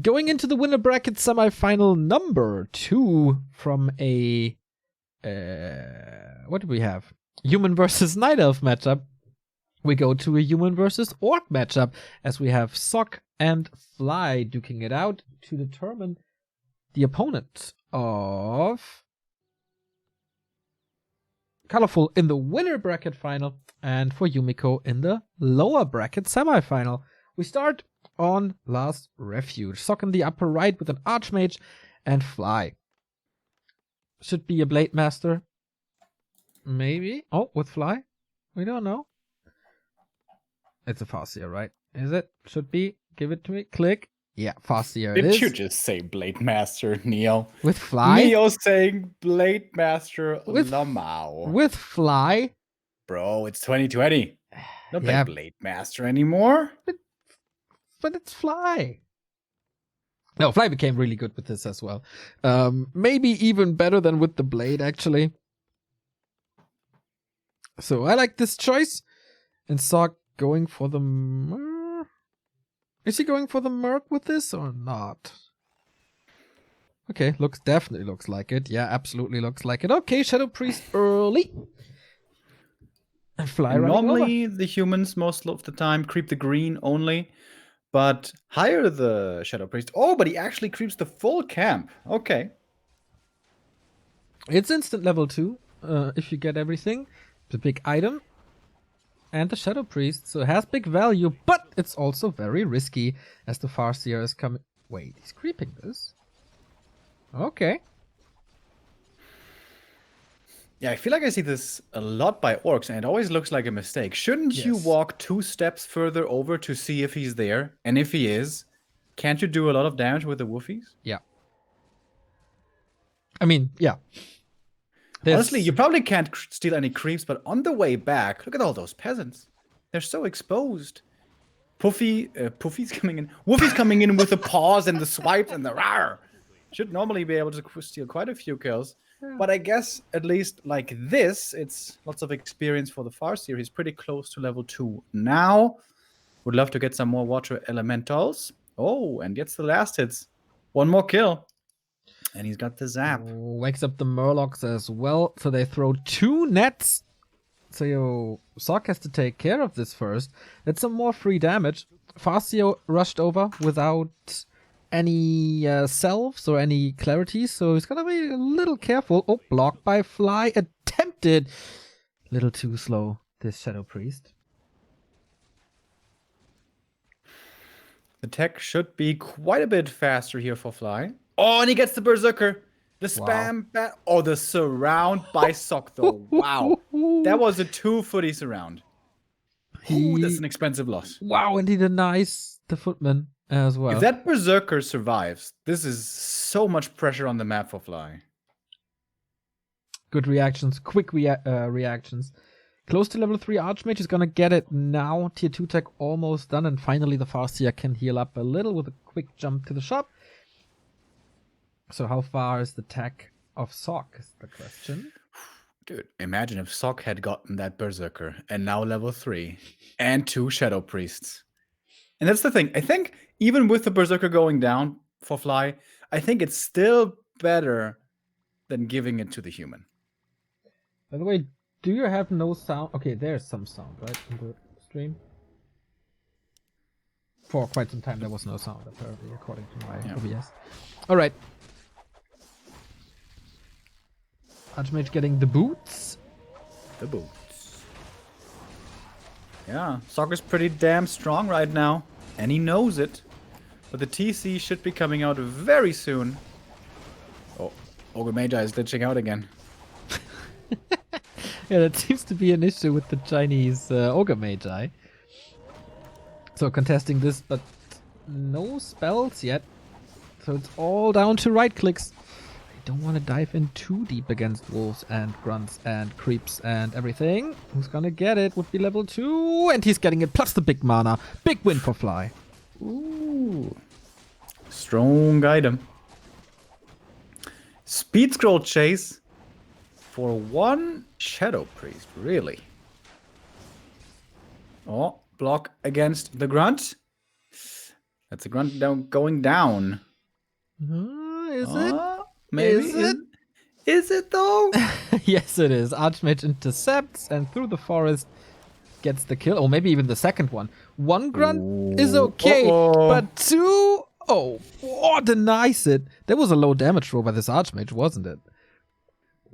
Going into the winner bracket semifinal number 2 from a what do we have? Human versus Night Elf matchup. We go to a human versus orc matchup as we have Sock and Fly duking it out to determine the opponent of Colorful in the winner bracket final and for Yumiko in the lower bracket semifinal. We start on Last Refuge. Sock in the upper right with an Archmage and Fly. Should be a Blade Master. Maybe. Oh, with Fly? We don't know. It's a Farseer, right? Is it? Should be. Give it to me. Click. Yeah, Farseer it is. Did you just say Blade Master, Neo? With Fly? Neo saying Blade Master Lamau. With Fly? Bro, it's 2020. Don't play Blade Master anymore. But it's Fly. No, Fly became really good with this as well. Maybe even better than with the Blade, actually. So I like this choice. And Sock going for the... Is he going for the Merc with this or not? Okay, definitely looks like it. Yeah, absolutely looks like it. Okay, Shadow Priest early. And Fly running normally over. The humans most of the time creep the green only. But hire the Shadow Priest. Oh, but he actually creeps the full camp. Okay. It's instant level 2 if you get everything. It's a big item. And the Shadow Priest, so it has big value, but it's also very risky as the Farseer is coming. Wait, he's creeping this? Okay. Yeah, I feel like I see this a lot by orcs, and it always looks like a mistake. Shouldn't you walk 2 steps further over to see if he's there? And if he is, can't you do a lot of damage with the woofies? Yeah. I mean, yeah. Honestly, you probably can't steal any creeps, but on the way back, look at all those peasants. They're so exposed. Puffy's coming in. Woofy's coming in with the paws and the swipes and the rawr. Should normally be able to steal quite a few kills. But I guess, at least like this, it's lots of experience for the Farseer. He's pretty close to level 2 now. Would love to get some more water elementals. Oh, and gets the last hits. 1 more kill. And he's got the zap. Wakes up the Murlocs as well. So they throw 2 nets. So Sock has to take care of this first. That's some more free damage. Farseer rushed over without any selves or any clarity, so he's gotta be a little careful. Oh, blocked by Fly. Attempted. Little too slow, this Shadow Priest. The tech should be quite a bit faster here for Fly. Oh, and he gets the Berserker. The spam bat. Oh, the surround by Sock, though. Wow. That was a 2-footy surround. Ooh, that's an expensive loss. Wow, and he denies the Footman as well. If that Berserker survives, this is so much pressure on the map for Fly. Good reactions, quick reactions. Close to level 3 Archmage is gonna get it now. Tier 2 tech almost done, and finally the Farseer can heal up a little with a quick jump to the shop. So how far is the tech of Sock is the question. Dude, imagine if Sock had gotten that Berserker and now level 3 and 2 Shadow Priests. And that's the thing. I think even with the Berserker going down for Fly, I think it's still better than giving it to the human. By the way, do you have no sound? Okay, there's some sound, right, in the stream? For quite some time there was no sound, apparently, according to my OBS. Alright. Archmage getting the boots. The boots. Yeah, Sock is pretty damn strong right now. And he knows it. But the TC should be coming out very soon. Oh, Ogre Magi is glitching out again. Yeah, that seems to be an issue with the Chinese Ogre Magi. So contesting this, but no spells yet. So it's all down to right clicks. I don't want to dive in too deep against wolves and grunts and creeps and everything. Who's gonna get it? Would be level 2, and he's getting it plus the big mana. Big win for Fly. Ooh. Strong item. Speed scroll chase for 1 Shadow Priest, really? Oh, block against the grunt. That's a grunt going down. Is it? Maybe. Is it though? Yes, it is. Archmage intercepts and through the forest gets the kill. Or maybe even the second one. One grunt is okay, but two... Oh, denies it. There was a low damage roll by this Archmage, wasn't it?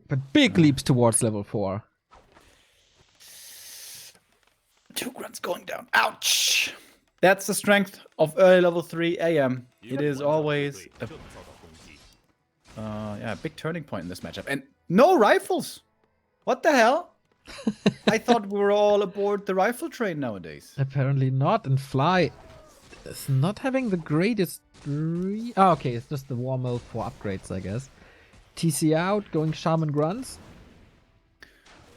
But big leaps towards level 4. 2 grunts going down. Ouch! That's the strength of early level 3 AM. It is always a big turning point in this matchup. And no rifles! What the hell? I thought we were all aboard the rifle train nowadays. Apparently not, and Fly is not having the greatest... okay, it's just the war mode for upgrades, I guess. TC out, going Shaman Grunts.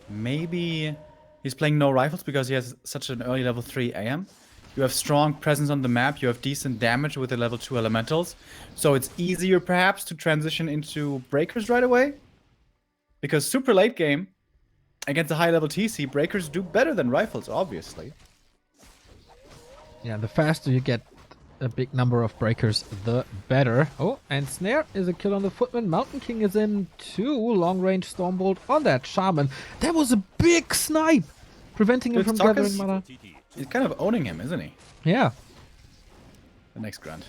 Maybe he's playing no rifles because he has such an early level 3 AM. You have strong presence on the map, you have decent damage with the level 2 elementals. So it's easier perhaps to transition into breakers right away. Because super late game, against a high level TC, breakers do better than rifles, obviously. Yeah, the faster you get a big number of breakers, the better. Oh, and Snare is a kill on the Footman. Mountain King is in too. Long range Stormbolt on that Shaman. That was a big snipe, preventing him from gathering mana. He's kind of owning him, isn't he? Yeah. The next grunt.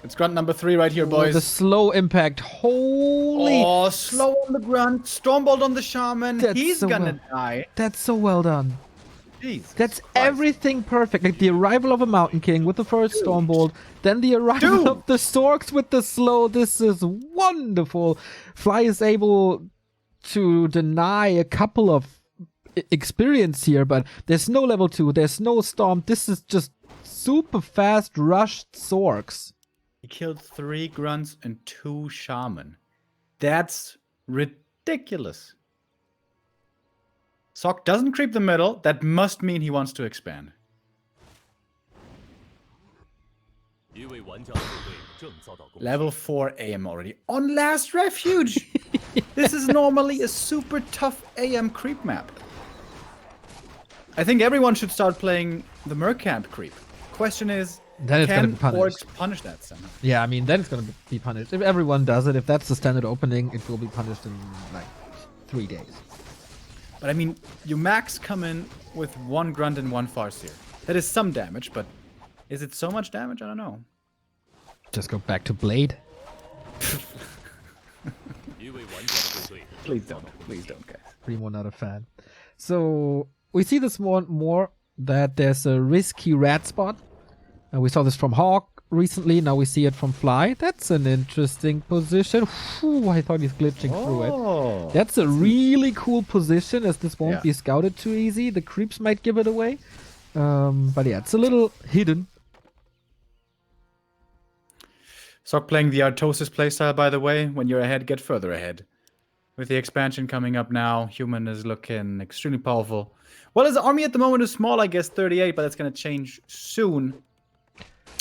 It's grunt number 3 right here, boys. The slow impact. Holy. Oh, slow on the grunt. Stormbolt on the Shaman. He's so gonna die. That's so well done. Jesus That's Christ. everything perfect. Like the arrival of a Mountain King with the first Stormbolt, then the arrival of the Storks with the slow. This is wonderful. Fly is able to deny a couple of experience here, but there's no level 2, there's no Storm. This is just super fast rushed Sorks. He killed 3 grunts and 2 shaman. That's ridiculous. Sock doesn't creep the middle. That must mean he wants to expand. Level 4 AM already. On last refuge! This is normally a super tough AM creep map. I think everyone should start playing the Mercamp creep. Question is, then it's can gonna be orcs punish that somehow? Yeah, I mean, then it's gonna be punished. If everyone does it, if that's the standard opening, it will be punished in like 3 days. But I mean, you max come in with 1 grunt and 1 farseer. That is some damage, but is it so much damage? I don't know. Just go back to Blade. Please don't, guys. Remo not a fan. So we see this more and more that there's a risky red spot. We saw this from Hawk recently. Now we see it from Fly. That's an interesting position. Whew, I thought he's glitching through it. That's a really cool position, as this won't be scouted too easy. The creeps might give it away. But yeah, it's a little hidden. Sock playing the Artosis playstyle, by the way. When you're ahead, get further ahead. With the expansion coming up now, Human is looking extremely powerful. Well, his army at the moment is small, I guess, 38, but that's going to change soon.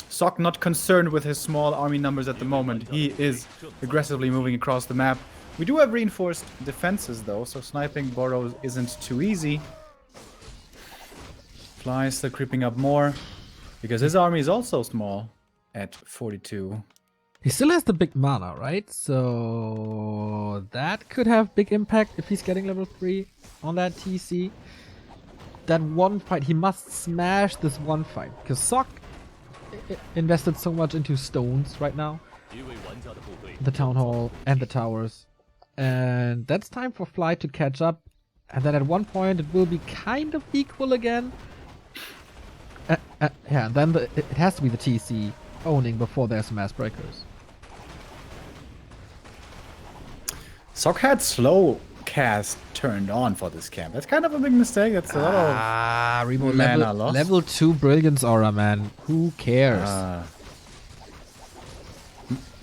Sock not concerned with his small army numbers at the moment. He is aggressively moving across the map. We do have reinforced defenses, though, so sniping burrows isn't too easy. Fly is still creeping up more, because his army is also small at 42. He still has the big mana, right? So that could have big impact if he's getting level 3 on that TC. That one fight, he must smash this one fight. Because Sock invested so much into stones right now. The Town Hall and the towers. And that's time for Fly to catch up. And then at one point it will be kind of equal again. Yeah, and then it has to be the TC owning before there's mass breakers. Sock had slow cast turned on for this camp. That's kind of a big mistake. That's a lot of Remo mana lost. Level 2 Brilliance Aura, man. Who cares?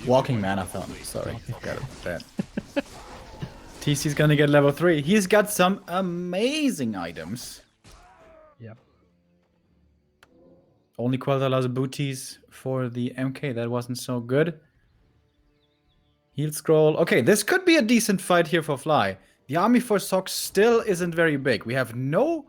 Walking Manathon. Sorry, forgot about that. TC's gonna get level 3. He's got some amazing items. Yep. Only $12 booties for the MK. That wasn't so good. Heal scroll. Okay, this could be a decent fight here for Fly. The army for Sock still isn't very big. We have no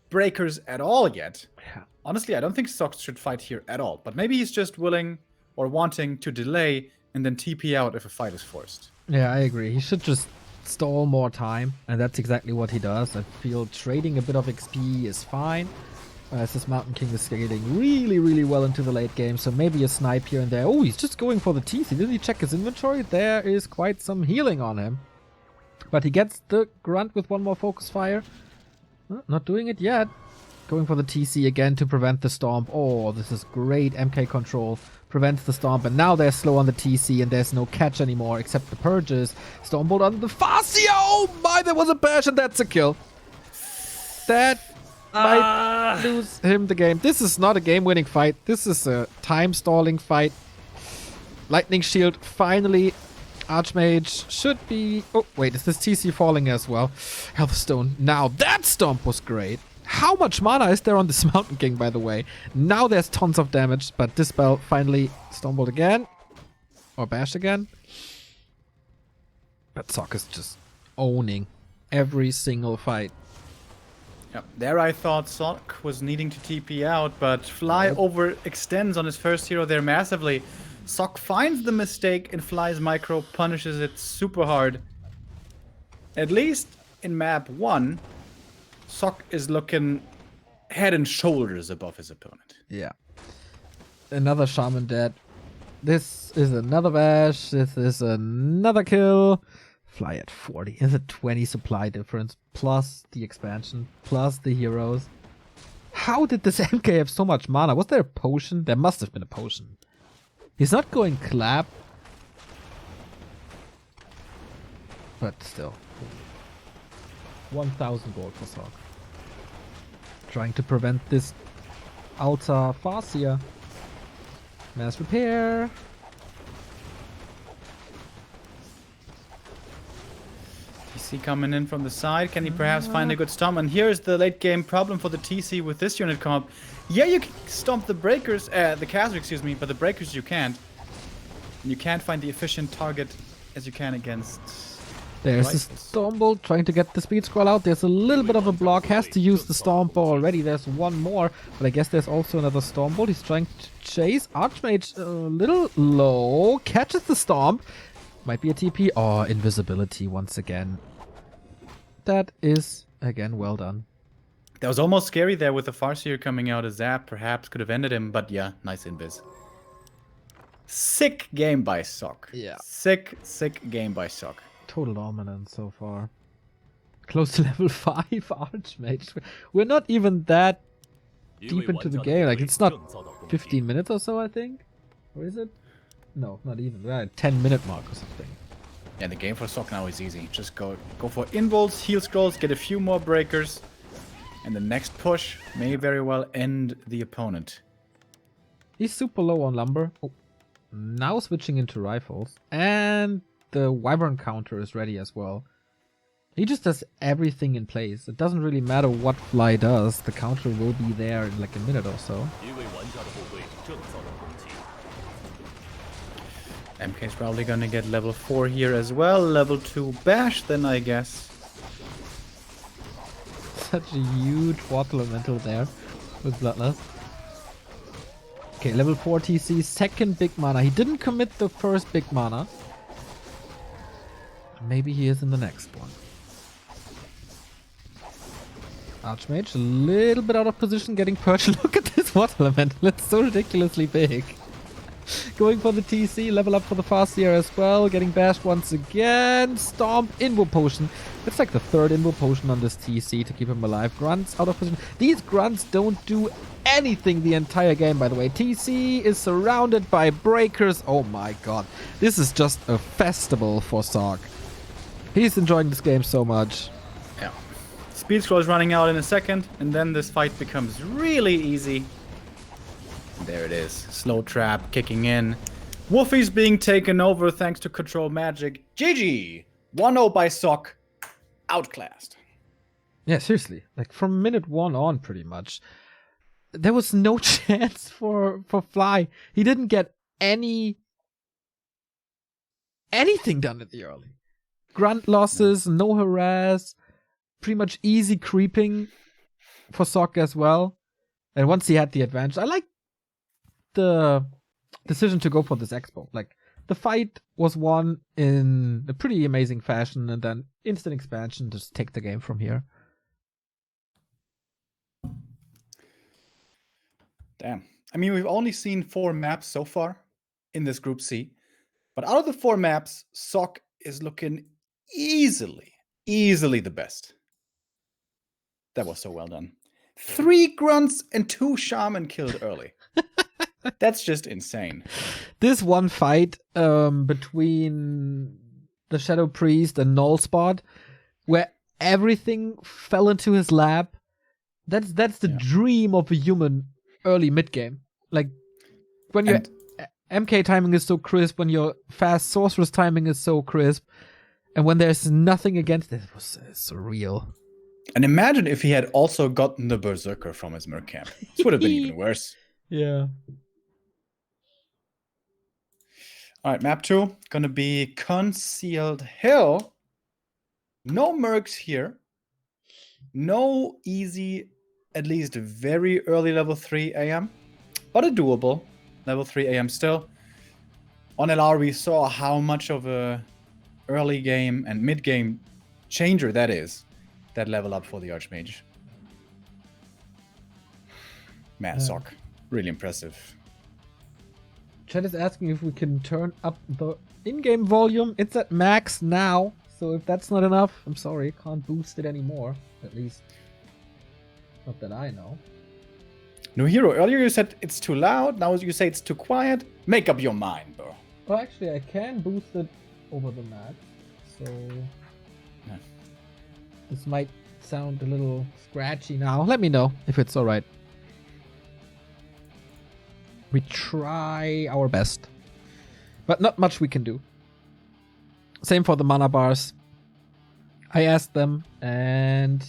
breakers at all yet. Yeah. Honestly, I don't think Sock should fight here at all. But maybe he's just willing or wanting to delay and then TP out if a fight is forced. Yeah, I agree. He should just stall more time, and that's exactly what he does. I feel trading a bit of XP is fine, as this Mountain King is scaling really, really well into the late game, so maybe a snipe here and there. Oh, he's just going for the TC. Didn't he check his inventory? There is quite some healing on him. But he gets the Grunt with one more focus fire. Not doing it yet. Going for the TC again to prevent the Stomp. Oh, this is great MK control. Prevents the Stomp, and now they're slow on the TC, and there's no catch anymore except the Purges. Stormbolt on the Farseer! Oh my, there was a bash, and that's a kill. That might lose him the game. This is not a game-winning fight. This is a time-stalling fight. Lightning Shield finally. Archmage should be... Oh, wait, is this TC falling as well? Healthstone. Now, that Stomp was great. How much mana is there on this Mountain King, by the way? Now there's tons of damage, but Dispel finally Stormbolt again. Or Bash again. But Sock is just owning every single fight. Yep. There I thought Sock was needing to TP out, but Fly overextends on his first hero there massively. Sock finds the mistake and Fly's micro punishes it super hard. At least in map 1, Sock is looking head and shoulders above his opponent. Yeah. Another Shaman dead. This is another bash. This is another kill. Fly at 40. Is a 20 supply difference. Plus the expansion. Plus the heroes. How did this MK have so much mana? Was there a potion? There must have been a potion. He's not going clap. But still. 1,000 gold for Sock. Trying to prevent this Alta Farseer. Mass repair. TC coming in from the side. Can he perhaps find a good stomp? And here's the late game problem for the TC with this unit comp. Yeah, you can stomp the breakers, the caster, excuse me, but the breakers you can't. And you can't find the efficient target as you can against... There's the Stormbolt trying to get the speed scroll out. There's a little bit of a block. Has to use the Stomp already. There's one more. But I guess there's also another Stormbolt. He's trying to chase. Archmage a little low. Catches the Stomp. Might be a TP. Oh, invisibility once again. That is, again, well done. That was almost scary there with the Farseer coming out. A zap perhaps could have ended him. But yeah, nice invis. Sick game by Sock. Yeah. Sick game by Sock. Total dominance so far. Close to level 5 Archmage. We're not even that deep into the game. Like, it's not 15 minutes or so, I think. Or is it? No, not even. We're at 10-minute mark or something. Yeah, the game for Sock now is easy. Just go for involts, heal scrolls, get a few more breakers. And the next push may very well end the opponent. He's super low on lumber. Oh. Now switching into rifles. And the Wyvern counter is ready as well. He just does everything in place. It doesn't really matter what Fly does. The counter will be there in like a minute or so. MK's probably gonna get level 4 here as well. Level 2 bash then, I guess. Such a huge water elemental there with Bloodlust. Okay, level 4 TC, second big mana. He didn't commit the first big mana. Maybe he is in the next one. Archmage, a little bit out of position, getting perched. Look at this water elemental. It's so ridiculously big. Going for the TC, level up for the Farseer as well. Getting bashed once again. Stomp, Invo Potion. It's like the third Invo Potion on this TC to keep him alive. Grunts out of position. These grunts don't do anything the entire game, by the way. TC is surrounded by breakers. Oh my god. This is just a festival for Sock. He's enjoying this game so much. Yeah. Speed scroll is running out in a second, and then this fight becomes really easy. There it is. Slow trap kicking in. Wolfie's being taken over thanks to control magic. GG! 1-0 by Sock. Outclassed. Yeah, seriously. Like from minute 1 on, pretty much. There was no chance for Fly. He didn't get anything done at the early. Grunt losses, no harass, pretty much easy creeping for Sock as well. And once he had the advantage, I like the decision to go for this expo. Like, the fight was won in a pretty amazing fashion, and then instant expansion, just take the game from here. Damn. I mean, we've only seen 4 maps so far in this Group C. But out of the 4 maps, Sock is looking easily the best. That was so well done. 3 grunts and 2 shaman killed early. That's just insane. This one fight between the Shadow Priest and Null Spot, where everything fell into his lap, that's the dream of a human early mid game. Like, when your MK timing is so crisp, when your fast sorceress timing is so crisp, and when there's nothing against it, it was surreal. And imagine if he had also gotten the Berserker from his Merc camp. This would have been even worse. Yeah. Alright, map 2. Gonna be Concealed Hill. No Mercs here. No easy, at least very early level 3 AM. But a doable. Level 3 AM still. On LR we saw how much of a early game and mid game changer that is. That level up for the Archmage. Man, Sock. Really impressive. Chat is asking if we can turn up the in-game volume. It's at max now. So if that's not enough, I'm sorry. Can't boost it anymore. At least. Not that I know. No Hero, earlier you said it's too loud. Now you say it's too quiet. Make up your mind, bro. Well, actually, I can boost it over the max. So... Yeah. This might sound a little scratchy now. Let me know if it's alright. We try our best. But not much we can do. Same for the mana bars. I asked them and...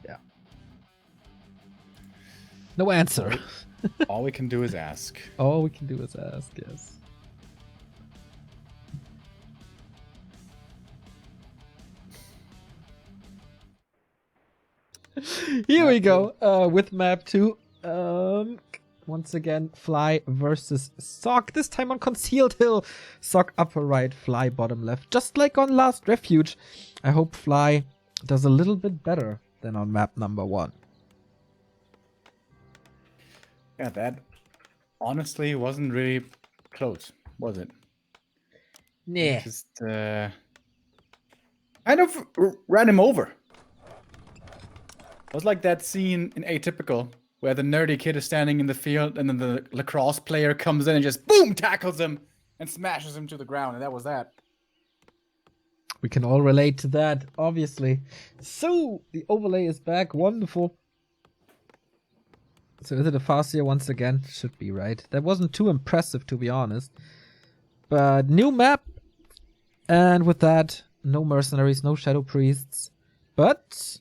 yeah. No answer. All we can do is ask. All we can do is ask, yes. Here we go with map 2. Once again, Fly versus Sock. This time on Concealed Hill. Sock upper right, Fly bottom left. Just like on last Refuge. I hope Fly does a little bit better than on map number 1. Yeah, that honestly wasn't really close, was it? Nah. Just kind of ran him over. It was like that scene in Atypical where the nerdy kid is standing in the field and then the lacrosse player comes in and just boom tackles him and smashes him to the ground, and that was that. We can all relate to that, obviously. So the overlay is back. Wonderful. So is it a Farseer once again? Should be, right? That wasn't too impressive, to be honest. But new map. And with that, no mercenaries, no shadow priests. But...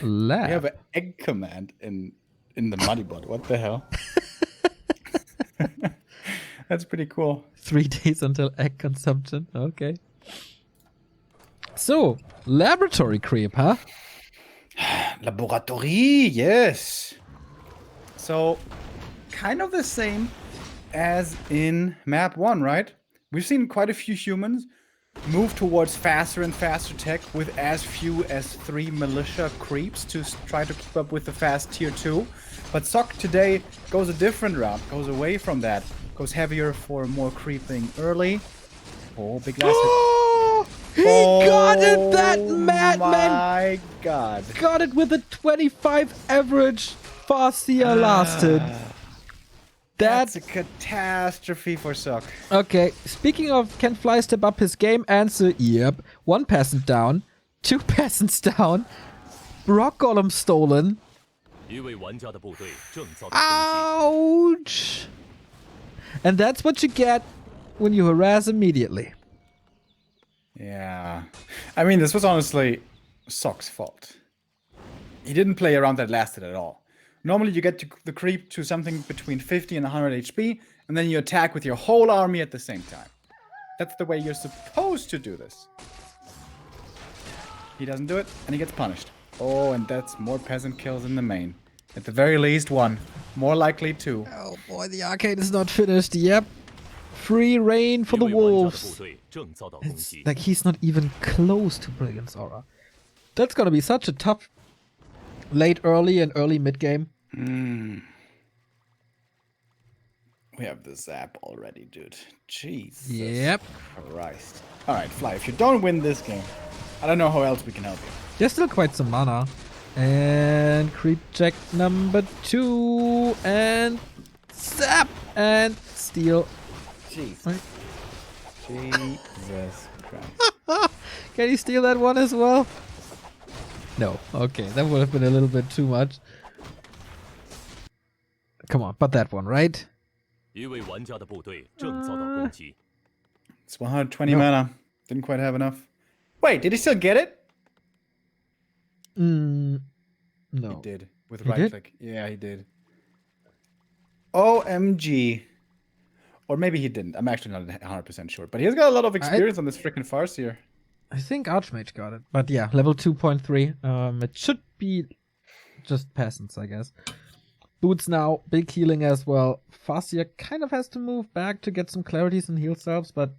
lab. We have an egg command in the muddy bot. What the hell? That's pretty cool. 3 days until egg consumption. Okay. So, laboratory creep, huh? Laboratory, yes. So, kind of the same as in map 1, right? We've seen quite a few humans move towards faster and faster tech with as few as 3 militia creeps to try to keep up with the fast tier 2. But Sock today goes a different route, goes away from that, goes heavier for more creeping early. Oh, big last hit. He got it, that madman! My god. Got it with a 25 average. Farseer lasted. That's a catastrophe for Sock. Okay, speaking of can Fly step up his game, answer yep. 1 peasant down, 2 peasants down, rock golem stolen. Ouch! And that's what you get when you harass immediately. Yeah. I mean, this was honestly Sock's fault. He didn't play around that last hit at all. Normally you get to the creep to something between 50 and 100 HP, and then you attack with your whole army at the same time. That's the way you're supposed to do this. He doesn't do it, and he gets punished. Oh, and that's more peasant kills in the main. At the very least, one. More likely, two. Oh boy, the arcade is not finished. Yep. Free reign for the wolves. It's like he's not even close to Brilliance Aura. That's gonna be such a tough late early and early mid game. We have the zap already, dude. Jesus Yep. Christ. Alright, Fly, if you don't win this game, I don't know how else we can help you. There's still quite some mana. And creep check number 2. And zap! And steal. Jeez. Right. Jesus Christ. Can he steal that one as well? No. Okay, that would have been a little bit too much. Come on, but that one, right? It's 120 mana. Didn't quite have enough. Wait, did he still get it? No. He did. With He right did? click. Yeah, he did. OMG. Or maybe he didn't. I'm actually not 100% sure. But he's got a lot of experience on this freaking farce here. I think Archmage got it. But yeah, level 2.3. It should be just peasants, I guess. Boots now, big healing as well. Farseer kind of has to move back to get some clarities and heal selves, but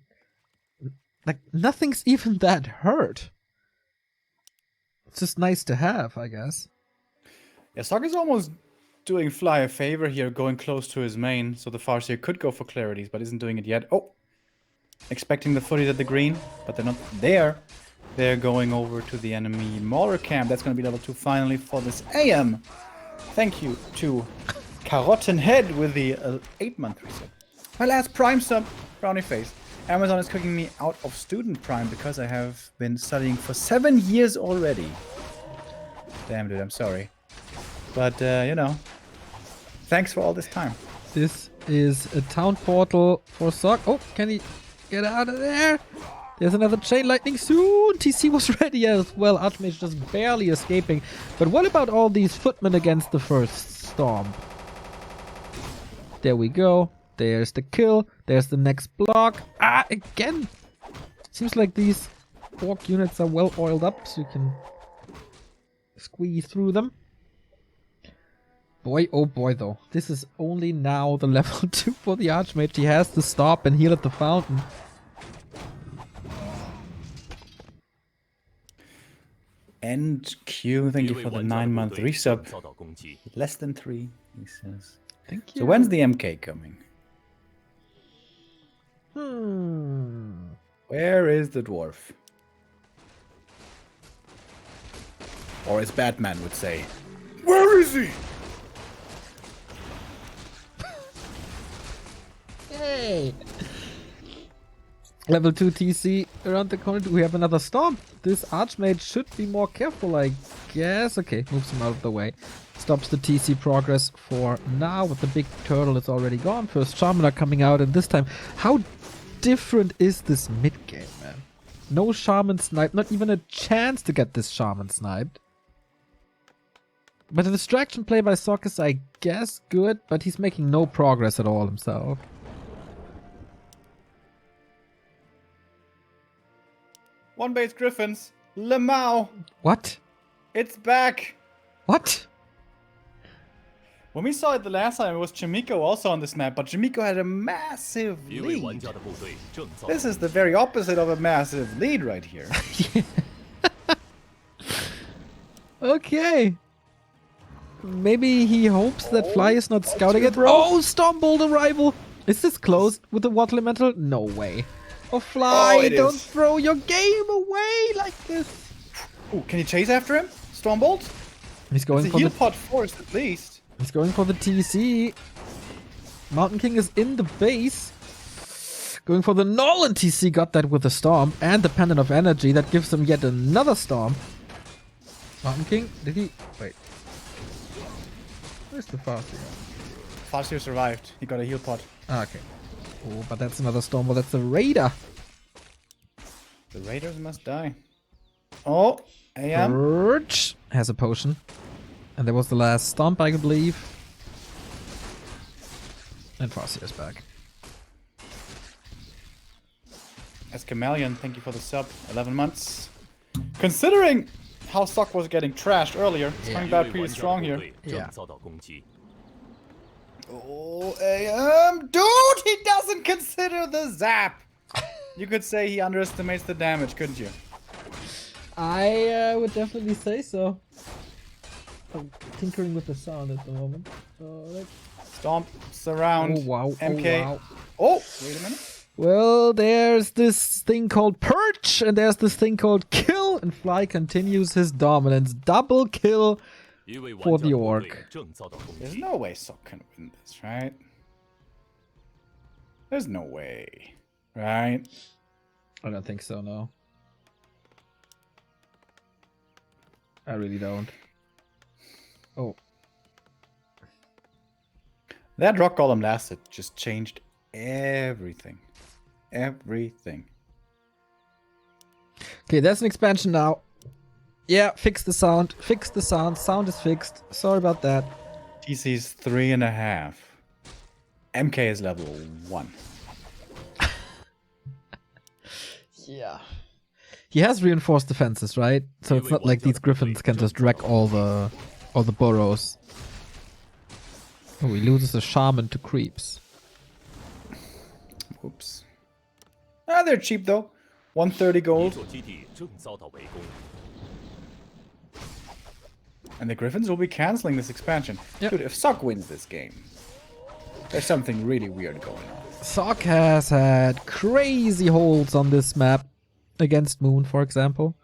like nothing's even that hurt. It's just nice to have, I guess. Yeah, Sock is almost doing Fly a favor here, going close to his main, so the Farseer could go for clarities, but isn't doing it yet. Oh! Expecting the footies at the green, but they're not there. They're going over to the enemy Mauler camp. That's going to be level 2 finally for this AM. Thank you to Carrotten Head with the 8-month reset. My last Prime sub, Brownie Face. Amazon is kicking me out of Student Prime because I have been studying for 7 years already. Damn, dude, I'm sorry. But, you know, thanks for all this time. This is a town portal for Sock. Oh, can he get out of there? There's another chain lightning soon. TC was ready as well. Archmage just barely escaping. But what about all these footmen against the first storm? There we go. There's the kill. There's the next block. Ah, again. Seems like these orc units are well oiled up, so you can squeeze through them. Boy, oh boy, though. This is only now the level 2 for the Archmage. He has to stop and heal at the fountain. And Q, thank you for the 9-month resub. Less than 3, he says. Thank you. So when's the MK coming? Where is the dwarf? Or as Batman would say, where is he? Hey! Level 2 TC around the corner. Do we have another storm? This Archmage should be more careful, I guess. Okay, moves him out of the way. Stops the TC progress for now. With the big turtle, it's already gone. First Shaman are coming out, and this time, how different is this mid-game, man? No Shaman snipe, not even a chance to get this Shaman sniped. But the distraction play by Sock is, I guess, good, but he's making no progress at all himself. One base Griffins. Lemao. What? It's back. What? When we saw it the last time, it was Chimiko also on this map, but Chimiko had a massive lead. This is the very opposite of a massive lead right here. Okay. Maybe he hopes that Fly is not scouting it. Oh, Stormbolt arrival! Is this closed with the Water Elemental? No way. Oh, Fly, don't throw your game away like this. Ooh, can you chase after him? Stormbolt? He's going for the heal the pot force at least. He's going for the TC. Mountain King is in the base. Going for the Nolan TC, got that with the Storm and the Pendant of Energy. That gives him yet another Storm. Mountain King, did he? Wait. Where's the Farseer? Farseer survived. He got a heal pot. Ah, okay. Oh, but that's another Storm. Well, that's a Raider. The Raiders must die. Oh, AM. Urge has a potion. And there was the last Stomp, I believe. And Farseer's back. As Chameleon, thank you for the sub. 11 months. Considering how Sock was getting trashed earlier. It's coming back pretty strong here. Yeah. Oh, dude, he doesn't consider the zap. You could say he underestimates the damage, couldn't you? I would definitely say so. I'm tinkering with the sound at the moment. Stomps around. Oh wow. MK. Oh, wow. Oh, wait a minute. Well, there's this thing called perch, and there's this thing called kill, and Fly continues his dominance. Double kill for the Orc. There's no way Sock can win this, right? There's no way, right? I don't think so, no. I really don't. Oh. That rock golem lasted just changed everything. Everything. Okay, that's an expansion now. Yeah, fix the sound. Fix the sound. Sound is fixed. Sorry about that. TC's 3.5. MK is level 1. Yeah. He has reinforced defenses, right? So it's not like these griffins can just wreck all the burrows. Oh, he loses a shaman to creeps. Oops. Ah, they're cheap though. 130 gold. And the griffins will be canceling this expansion. Yep. Dude, if Sock wins this game, there's something really weird going on. Sock has had crazy holds on this map against Moon, for example.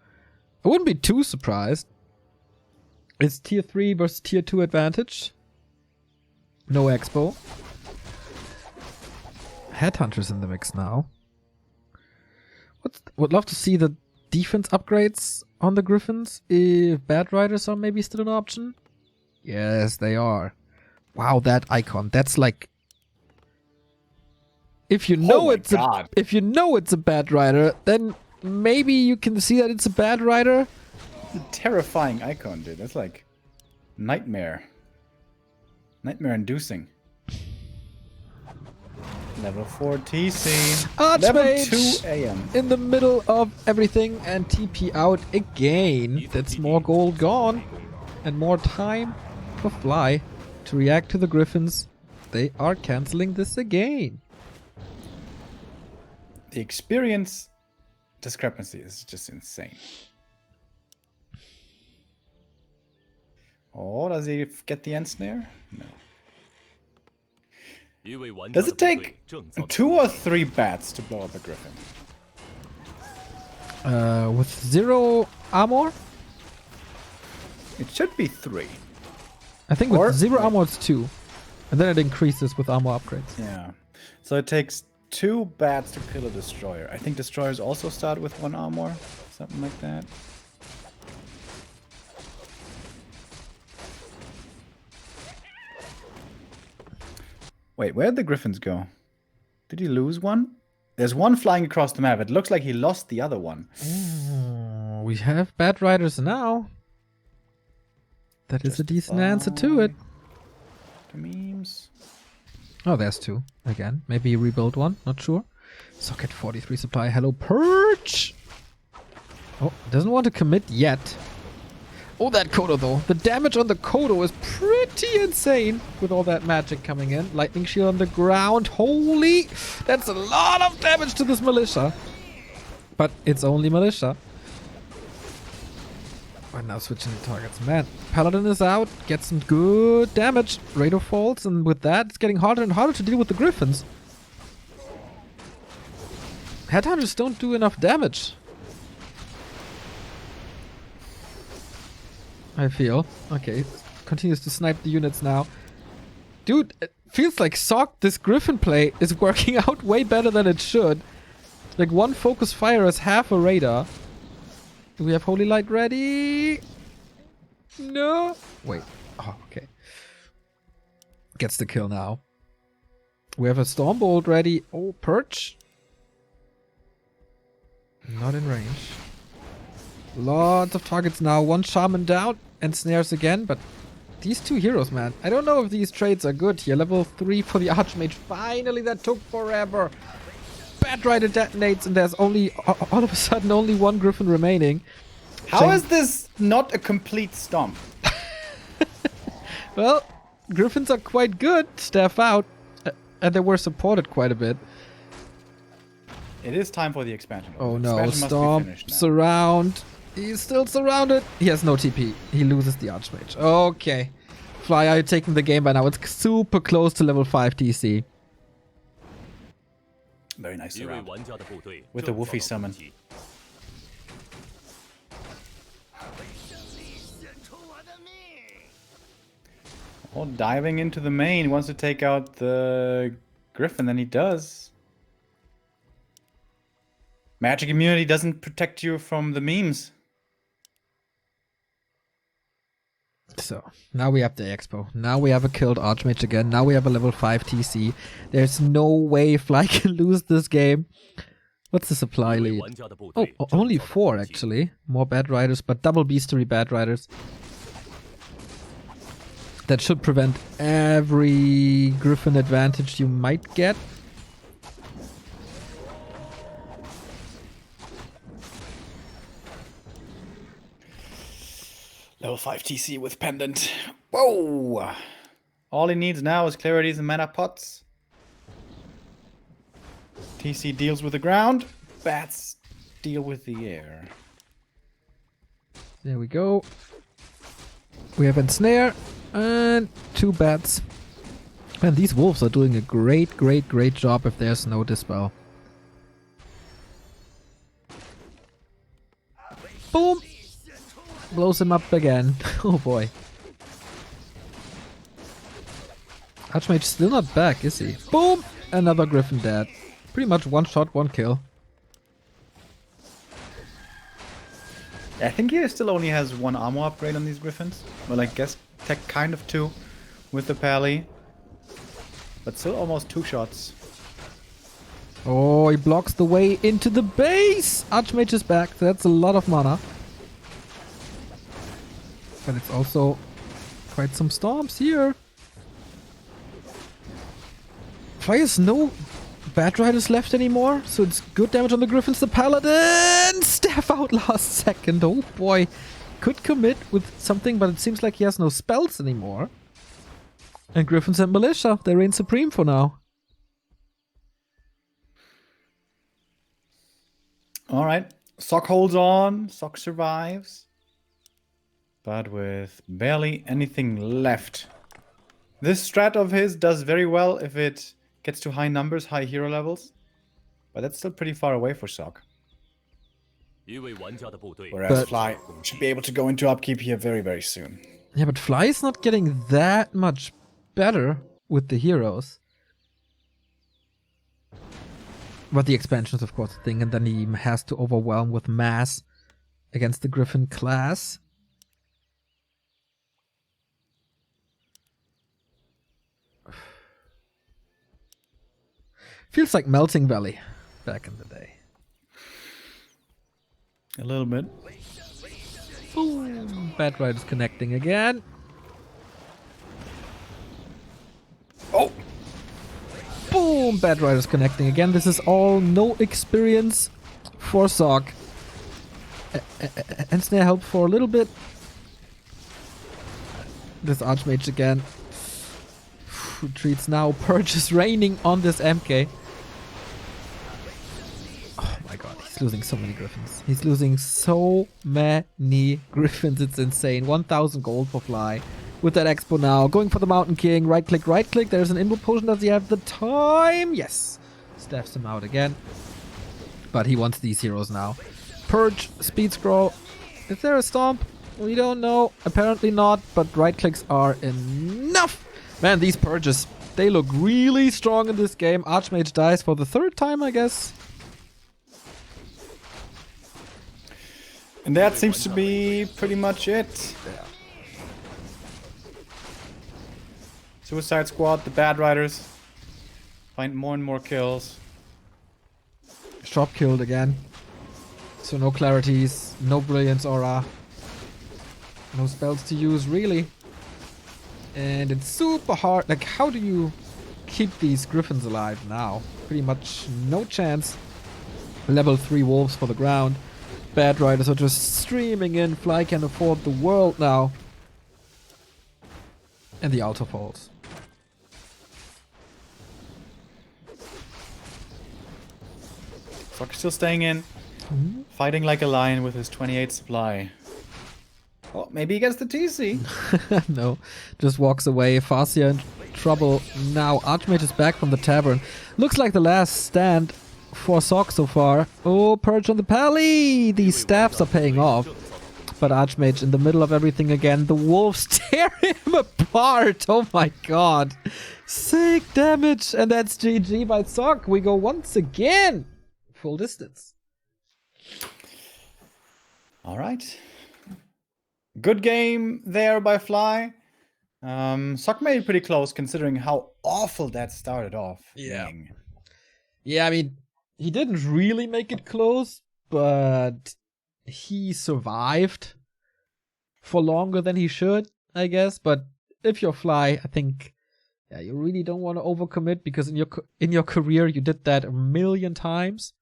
I wouldn't be too surprised. It's tier 3 versus tier 2 advantage. No expo. Headhunters in the mix now. Would love to see the defense upgrades on the Griffins if Bad Riders are maybe still an option. Yes, they are. Wow, that icon. That's like, if you know it's a Bad Rider, then maybe you can see that it's a Bad Rider. It's a terrifying icon, dude. That's like nightmare. Nightmare inducing. Level 4 TC. Level 2 AM. In the middle of everything and TP out again. That's more gold gone. And more time for Fly to react to the Griffins. They are canceling this again. The experience discrepancy is just insane. Oh, does he get the end snare? No. Does it take 2 or 3 bats to blow up a griffin? With 0 armor? It should be 3. I think with 0 armor it's 2. And then it increases with armor upgrades. Yeah. So it takes 2 bats to kill a destroyer. I think destroyers also start with 1 armor. Something like that. Wait, where'd the griffins go? Did he lose one? There's one flying across the map. It looks like he lost the other one. Ooh, we have Bad Riders now. That is a decent answer to it. The memes. Oh, there's 2. Again. Maybe rebuild one. Not sure. Socket 43 supply. Hello, Perch! Oh, doesn't want to commit yet. Oh, that Kodo though. The damage on the Kodo is pretty insane with all that magic coming in. Lightning shield on the ground. Holy! That's a lot of damage to this militia. But it's only militia. We're now switching the targets. Man, Paladin is out. Gets some good damage. Raider falls, and with that, it's getting harder and harder to deal with the Griffins. Headhunters don't do enough damage. I feel. Okay, continues to snipe the units now. Dude, it feels like Sock, this Griffin play is working out way better than it should. Like, one focus fire is half a radar. Do we have Holy Light ready? No. Wait. Oh, okay. Gets the kill now. We have a Stormbolt ready. Oh, Perch. Not in range. Lots of targets now. One Shaman down and snares again, but these 2 heroes, man. I don't know if these trades are good here. Level 3 for the Archmage. Finally, that took forever. Bad Rider detonates and there's only, all of a sudden, only 1 Griffin remaining. How is this not a complete stomp? Well, Griffins are quite good. Staff out. And they were supported quite a bit. It is time for the expansion. Oh the no, expansion Stomp, surround. He's still surrounded. He has no TP. He loses the Archmage. Okay. Fly, are you taking the game by now? It's super close to level 5 TC. Very nice surround. With the Woofy summon. Oh, diving into the main. He wants to take out the Griffin, and he does. Magic immunity doesn't protect you from the memes. So, now we have the Expo. Now we have a killed Archmage again. Now we have a level 5 TC. There's no way Fly can lose this game. What's the supply lead? Oh, only 4 actually. More Bad Riders, but double Beastery Bad Riders. That should prevent every Griffin advantage you might get. Level 5 TC with Pendant. Whoa! All he needs now is Clarities and Mana Pots. TC deals with the ground. Bats deal with the air. There we go. We have Ensnare and 2 bats. And these wolves are doing a great job if there's no Dispel. Boom! Blows him up again. Oh boy. Archmage still not back, is he? Boom! Another Griffin dead. Pretty much one shot, one kill. I think he still only has 1 armor upgrade on these Griffins. Well, I guess tech kind of 2 with the Pally. But still almost 2 shots. Oh, he blocks the way into the base! Archmage is back, that's a lot of mana. But it's also quite some storms here. Fly has no Bad Riders left anymore, so it's good damage on the Griffins. The Paladin! Staff out last second. Oh boy. Could commit with something, but it seems like he has no spells anymore. And Griffins and Militia, they reign supreme for now. Alright. Sock holds on. Sock survives. But with barely anything left. This strat of his does very well if it gets to high numbers, high hero levels. But that's still pretty far away for Sock. Whereas Fly should be able to go into upkeep here very soon. Yeah, but Fly is not getting that much better with the heroes. But the expansion is of course a thing, and then he has to overwhelm with mass against the Griffin class. Feels like Melting Valley back in the day. A little bit. Boom! Bad Rider's connecting again. Oh! Boom! Bad Rider's connecting again. This is all no experience for Sock. And Snare helped for a little bit. This Archmage again. Retreats now. Purge is raining on this MK. Oh my god, he's losing so many Griffins. He's losing so many Griffins. It's insane. 1000 gold for Fly. With that Expo now. Going for the Mountain King. Right click, right click. There's an Invo Potion. Does he have the time? Yes. Staffs him out again. But he wants these heroes now. Purge, Speed Scroll. Is there a Stomp? We don't know. Apparently not, but right clicks are enough. Man, these Purges, they look really strong in this game. Archmage dies for the 3rd time, I guess. And that seems to be pretty much it. Yeah. Suicide Squad, the Bad Riders, find more and more kills. Shop killed again. So no Clarities, no Brilliance Aura. No spells to use, really. And it's super hard. Like, how do you keep these Griffins alive now? Pretty much no chance. Level 3 wolves for the ground. Bad Riders are just streaming in. Fly can afford the world now. And the Altar falls. Sock still staying in. Fighting like a lion with his 28 supply. Oh, maybe he gets the TC. No, just walks away. Farseer in trouble now. Archmage is back from the tavern. Looks like the last stand for Sock so far. Oh, Purge on the pally! These staffs are paying off. But Archmage in the middle of everything again. The wolves tear him apart. Oh my god. Sick damage. And that's GG by Sock. We go once again. Full distance. Alright. Good game there by Fly. Sock made it pretty close considering how awful that started off. Yeah. Being. Yeah, I mean, he didn't really make it close, but he survived for longer than he should, I guess. But if you're Fly, I think you really don't want to overcommit because in your career you did that a million times.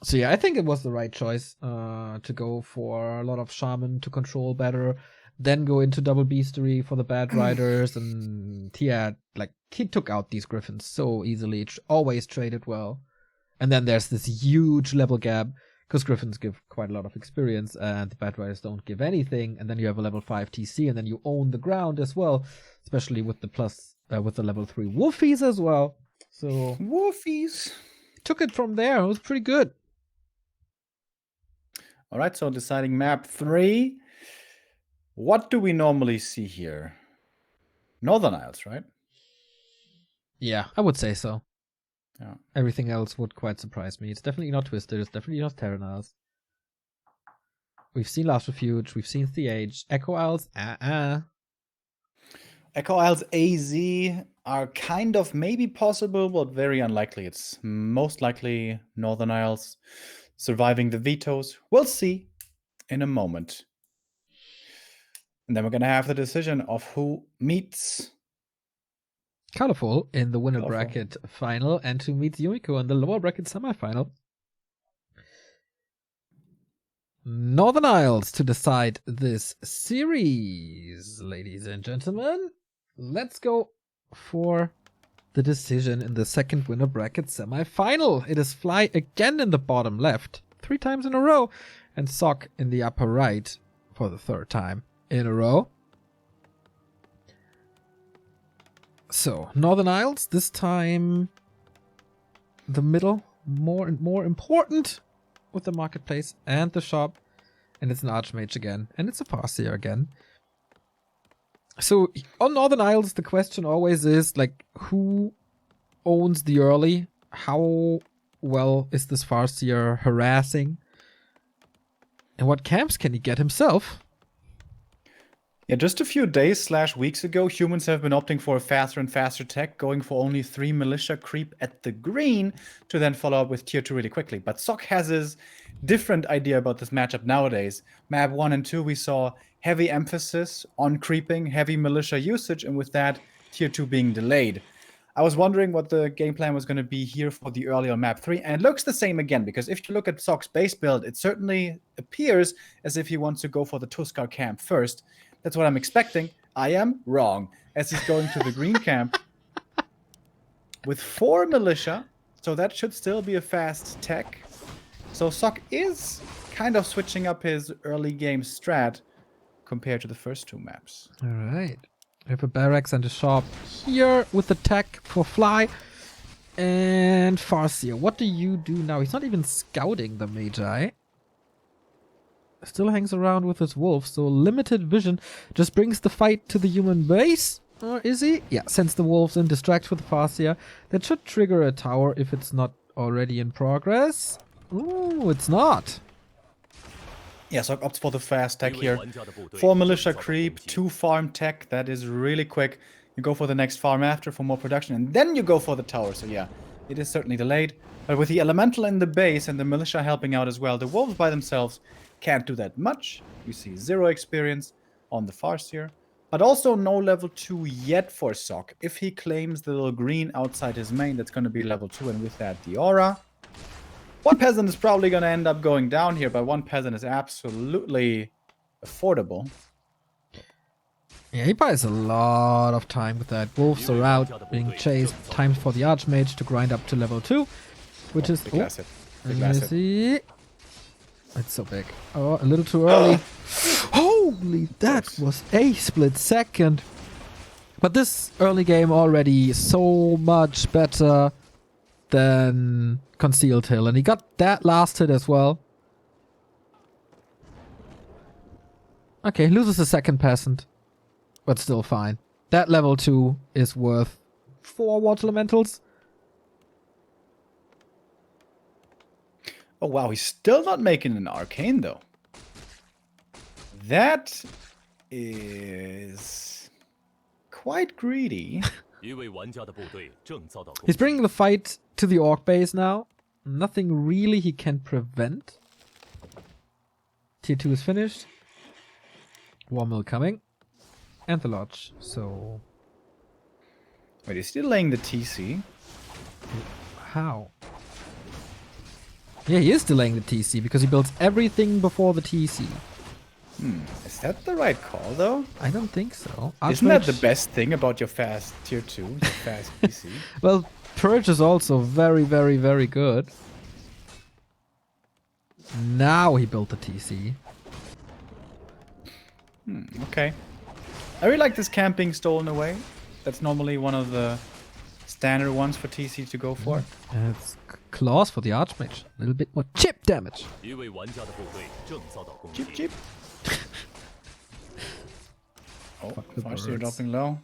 So yeah, I think it was the right choice to go for a lot of Shaman to control better, then go into double beastery for the Bad Riders, and yeah, like he took out these Griffins so easily, always traded well. And then there's this huge level gap, because Griffins give quite a lot of experience, and the Bad Riders don't give anything, and then you have a level 5 TC, and then you own the ground as well, especially with the with the level 3 Wolfies as well. So Wolfies! Took it from there, it was pretty good. Alright, so deciding map 3. What do we normally see here? Northern Isles, right? Yeah, I would say so. Yeah. Everything else would quite surprise me. It's definitely not Twisted, it's definitely not Terran Isles. We've seen Last Refuge, we've seen The Age. Echo Isles, Echo Isles AZ are kind of maybe possible, but very unlikely. It's most likely Northern Isles surviving the vetoes. We'll see in a moment. And then we're going to have the decision of who meets Colorful in the winner bracket final, and who meets Yumiko in the lower bracket semifinal. Northern Isles to decide this series, ladies and gentlemen. Let's go for the decision in the second winner bracket semifinal. It is Fly again in the bottom left, 3 times in a row, and Sock in the upper right for the 3rd time in a row. So, Northern Isles, this time the middle, more and more important with the marketplace and the shop. And it's an Archmage again, and it's a Farseer again. So, on Northern Isles, the question always is, like, who owns the early? How well is this Farseer harassing? And what camps can he get himself? Yeah, just a few days / weeks ago, humans have been opting for a faster and faster tech, going for only 3 militia creep at the green to then follow up with tier 2 really quickly. But Sock has his different idea about this matchup nowadays. Map 1 and 2, we saw heavy emphasis on creeping, heavy militia usage, and with that, tier 2 being delayed. I was wondering what the game plan was going to be here for the early on map 3, and it looks the same again, because if you look at Sock's base build, it certainly appears as if he wants to go for the Tuskar camp first. That's what I'm expecting. I am wrong, as he's going to the green camp with 4 militia, so that should still be a fast tech. So Sock is kind of switching up his early game strat compared to the first 2 maps. All right. We have a barracks and a shop here with the tech for Fly. And Farseer, what do you do now? He's not even scouting the Magi. Still hangs around with his wolves, so limited vision just brings the fight to the human base. Or is he? Yeah, sends the wolves in, distracts with the Farseer. That should trigger a tower if it's not already in progress. Ooh, it's not. Yeah, Sock opts for the fast tech here. 4 militia creep, 2 farm tech. That is really quick. You go for the next farm after for more production, and then you go for the tower. So yeah, it is certainly delayed. But with the elemental in the base and the militia helping out as well, the wolves by themselves can't do that much. You see 0 experience on the Farseer. But also no level 2 yet for Sock. If he claims the little green outside his main, that's going to be level 2. And with that, the aura. One peasant is probably going to end up going down here, but one peasant is absolutely affordable. Yeah, he buys a lot of time with that. Wolves are out, being chased. Time for the Archmage to grind up to level 2, which is... Big last hit. Big Let last me hit. see. It's so big. Oh, a little too early. Holy, that was a split second. But this early game already so much better than Concealed Hill. And he got that last hit as well. Okay, loses the second peasant. But still fine. That level 2 is worth 4 water elementals. Oh, wow. He's still not making an arcane, though. That is quite greedy. He's bringing the fight to the Orc base now. Nothing really he can prevent. Tier 2 is finished. War Mill coming. And the Lodge, so... Wait, he's still laying the TC? How? Yeah, he is delaying the TC because he builds everything before the TC. Is that the right call, though? I don't think so. Isn't that the best thing about your fast tier 2, your fast PC? Well, Purge is also very, very, very good. Now he built the TC. Okay. I really like this camp being stolen away. That's normally one of the standard ones for TC to go for. And it's claws for the Archmage. A little bit more chip damage. Chip, chip. Oh, Farseer dropping low.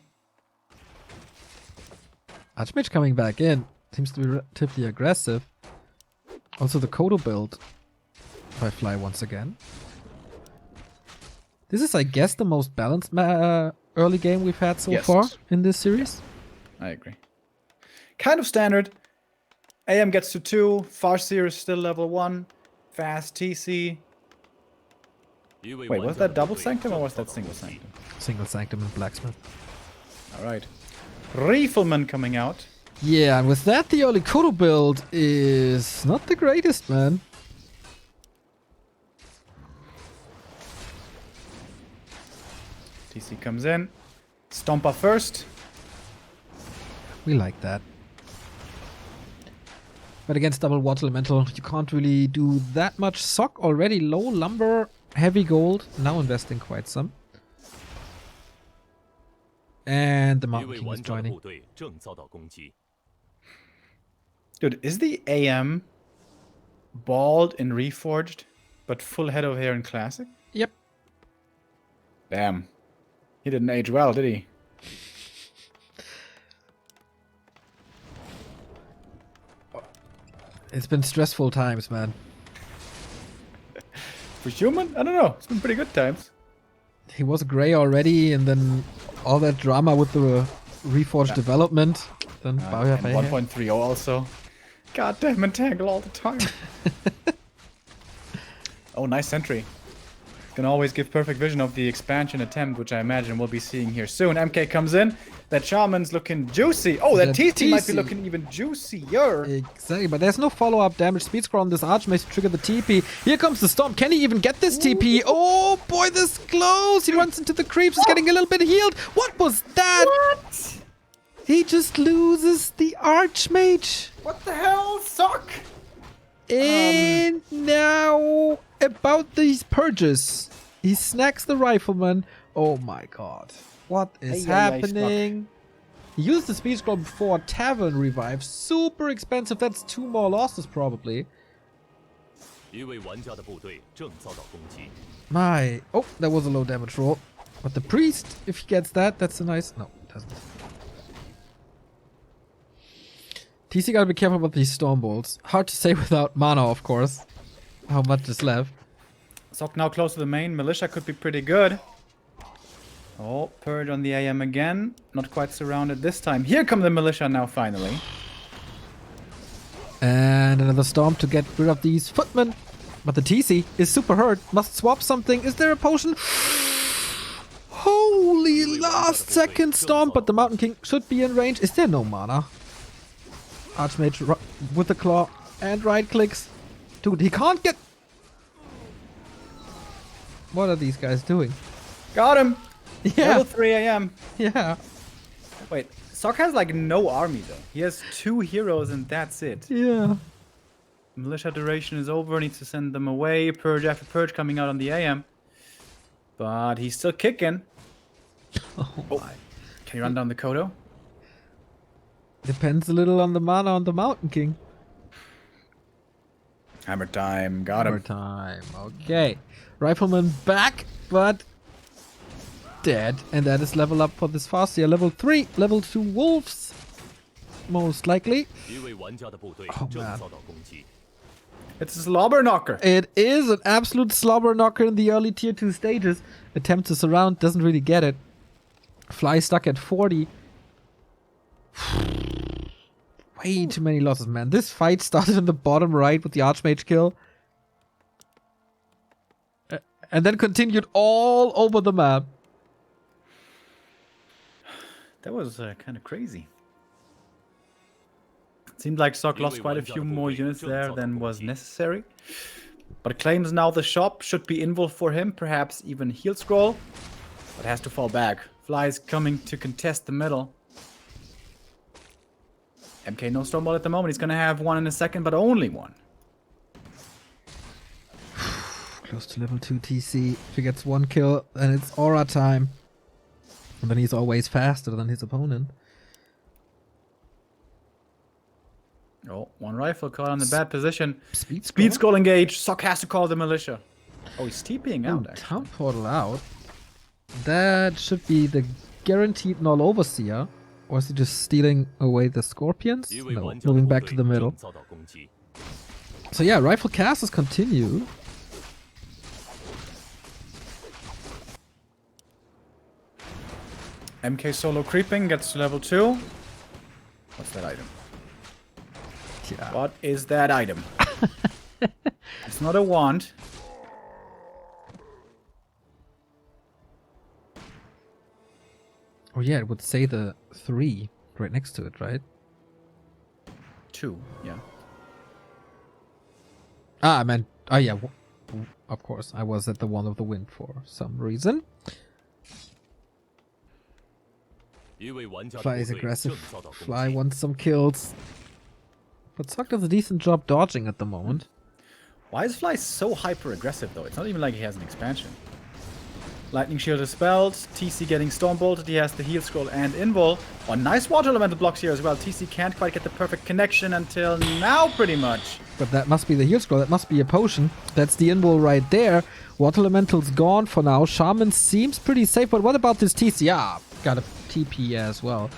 Archmage coming back in. Seems to be relatively aggressive. Also the Kodo build by Fly once again. This is, I guess, the most balanced early game we've had so far in this series. I agree. Kind of standard. AM gets to 2. Farseer is still level 1. Fast TC. Wait, was that double sanctum or was that single sanctum? Single sanctum and blacksmith. Alright. Rifleman coming out. Yeah, and with that, the early Kodo build is not the greatest, man. TC comes in. Stomper first. We like that. But against double water elemental, you can't really do that much. Sock already low lumber, heavy gold. Now investing quite some. And the Mountain King is joining. Dude, is the AM bald in Reforged, but full head of hair in Classic? Yep. Damn. He didn't age well, did he? It's been stressful times, man. For human? I don't know. It's been pretty good times. He was gray already, and then all that drama with the Reforged development. Then and 1.30 also. Goddamn entangle all the time. Oh, nice sentry. Can always give perfect vision of the expansion attempt, which I imagine we'll be seeing here soon. MK comes in. That shaman's looking juicy. Oh, that TC might be looking even juicier. Exactly, but there's no follow-up damage. Speed scroll on this Archmage to trigger the TP. Here comes the Storm. Can he even get this TP? Oh boy, this close. He runs into the creeps. He's getting a little bit healed. What was that? What? He just loses the Archmage. What the hell? Suck! And now about these purges. He snacks the Rifleman. Oh my god. What is happening? He used the speed scroll before Tavern revive. Super expensive. That's 2 more losses probably. My. Oh, that was a low damage roll. But the priest, if he gets that, that's a nice. No, it doesn't. TC gotta be careful about these storm bolts. Hard to say without mana, of course. How much is left? Sock now close to the main. Militia could be pretty good. Oh, Purge on the AM again. Not quite surrounded this time. Here come the Militia now, finally. And another storm to get rid of these footmen. But the TC is super hurt. Must swap something. Is there a potion? Holy last second stomp, but the Mountain King should be in range. Is there no mana? Archmage with the claw and right clicks. Dude, he can't get... What are these guys doing? Got him! Yeah. Level 3 AM. Yeah. Wait, Sock has like no army though. He has 2 heroes and that's it. Yeah. Militia duration is over, needs to send them away. Purge after purge coming out on the AM. But he's still kicking. Oh my. Can he run down the Kodo? Depends a little on the mana on the Mountain King. Hammer time, got him. Hammer time, okay. Rifleman back, but dead. And that is level up for this Farseer. Level 3, level 2 Wolves. Most likely. Oh man. It's a slobber knocker. It is an absolute slobber knocker in the early tier 2 stages. Attempts to surround, doesn't really get it. Fly stuck at 40. Way too many losses, man. This fight started in the bottom right with the Archmage kill. And then continued all over the map. That was kind of crazy. Seemed like Sock lost quite a few more units there than was necessary. But claims now the shop should be invul for him, perhaps even heal scroll. But has to fall back. Fly is coming to contest the middle. MK no Stormbolt at the moment. He's gonna have one in a second, but only one. Close to level 2 TC. If he gets one kill, then it's aura time. And then he's always faster than his opponent. Oh, one rifle caught on the bad position. Speed scroll engage. Sock has to call the militia. Oh, he's TPing out, actually. Town portal out. That should be the guaranteed null overseer. Or is he just stealing away the scorpions? No, moving back to the middle. So yeah, rifle casts continue. MK solo creeping, gets to level 2. What's that item? Yeah. What is that item? It's not a wand. Oh yeah, it would say the 3 right next to it, right? 2, yeah. Ah, I meant... Oh yeah, of course. I was at the one of the wind for some reason. Fly is aggressive. Fly wants some kills. But Sock does a decent job dodging at the moment. Why is Fly so hyper aggressive though? It's not even like he has an expansion. Lightning Shield is spelled. TC getting Stormbolted. He has the heal scroll and invul. Oh, nice water elemental blocks here as well. TC can't quite get the perfect connection until now, pretty much. But that must be the heal scroll. That must be a potion. That's the invul right there. Water elemental's gone for now. Shaman seems pretty safe. But what about this TC? Ah, got a TP as well.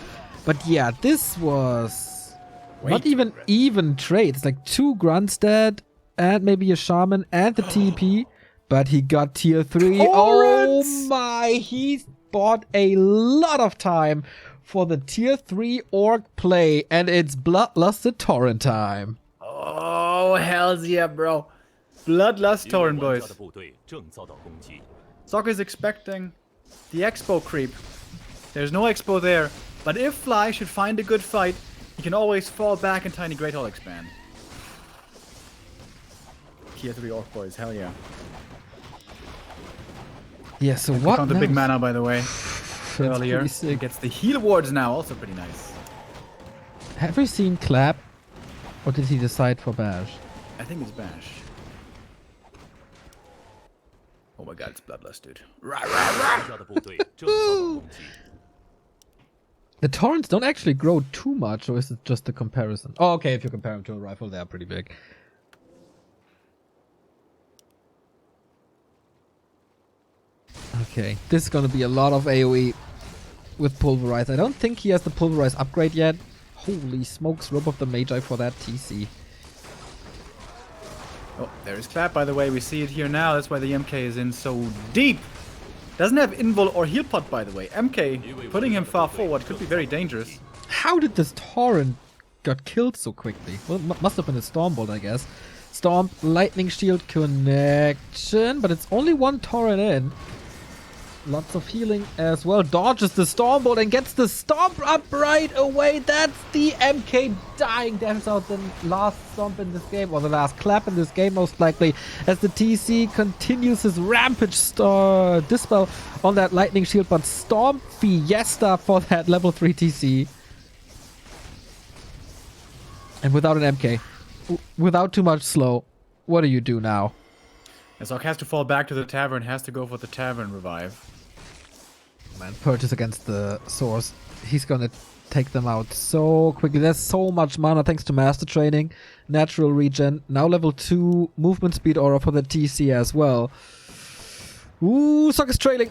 But yeah, this was not even trade. It's like 2 grunts dead and maybe a shaman and the TP. But he got tier 3. Oh my, he bought a lot of time for the tier 3 orc play. And it's Bloodlusted Torrent time. Oh, hells yeah, bro. Bloodlust Torrent, boys. Sock is expecting the expo creep. There's no expo there. But if Fly should find a good fight, he can always fall back and Tiny Great Hall expand. Tier 3 orc boys, hell yeah. Yeah, so what found the big mana, by the way. Earlier. He gets the heal wards now, also pretty nice. Have we seen Clap? Or did he decide for Bash? I think it's Bash. Oh my god, it's Bloodlust, dude. The torrents don't actually grow too much, or is it just a comparison? Oh, okay, if you compare them to a rifle, they are pretty big. Okay, this is gonna be a lot of AoE with Pulverize. I don't think he has the Pulverize upgrade yet. Holy smokes, rope of the Magi for that TC. Oh, there is Clap, by the way. We see it here now. That's why the MK is in so deep. Doesn't have invul or heal pot, by the way. MK, putting him far forward could be very dangerous. How did this Torrent got killed so quickly? Well, must have been a Stormbolt, I guess. Storm, Lightning Shield connection, but it's only one Torrent in. Lots of healing as well. Dodges the Stormbolt and gets the Stomp up right away. That's the MK dying. Damns out the last Stomp in this game, or the last clap in this game most likely, as the TC continues his rampage dispel on that Lightning Shield, but Storm Fiesta for that level 3 TC. And without an MK, without too much slow, what do you do now? Zok has to fall back to the tavern, has to go for the tavern revive. Man, purchase against the source. He's gonna take them out so quickly. There's so much mana thanks to master training, natural regen, now level 2 movement speed aura for the TC as well. Ooh, Sok is trailing.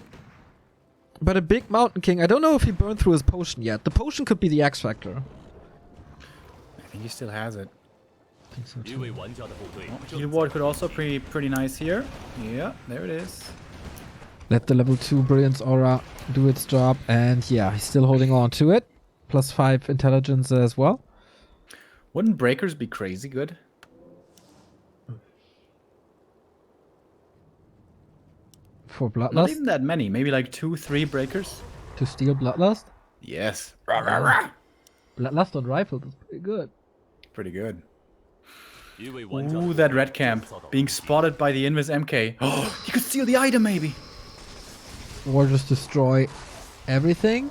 But a big Mountain King, I don't know if he burned through his potion yet. The potion could be the X factor. I think he still has it. I think so too. Heal ward could also be pretty nice here. Yeah, there it is. Let the level 2 Brilliance Aura do its job, and yeah, he's still holding on to it. Plus 5 intelligence as well. Wouldn't breakers be crazy good? For Bloodlust? Not even that many, maybe like 2-3 breakers. To steal Bloodlust? Yes. Bloodlust on rifle is pretty good. Pretty good. Ooh, that red camp. Being spotted by the Invis MK. Oh, he could steal the item maybe. Or just destroy everything.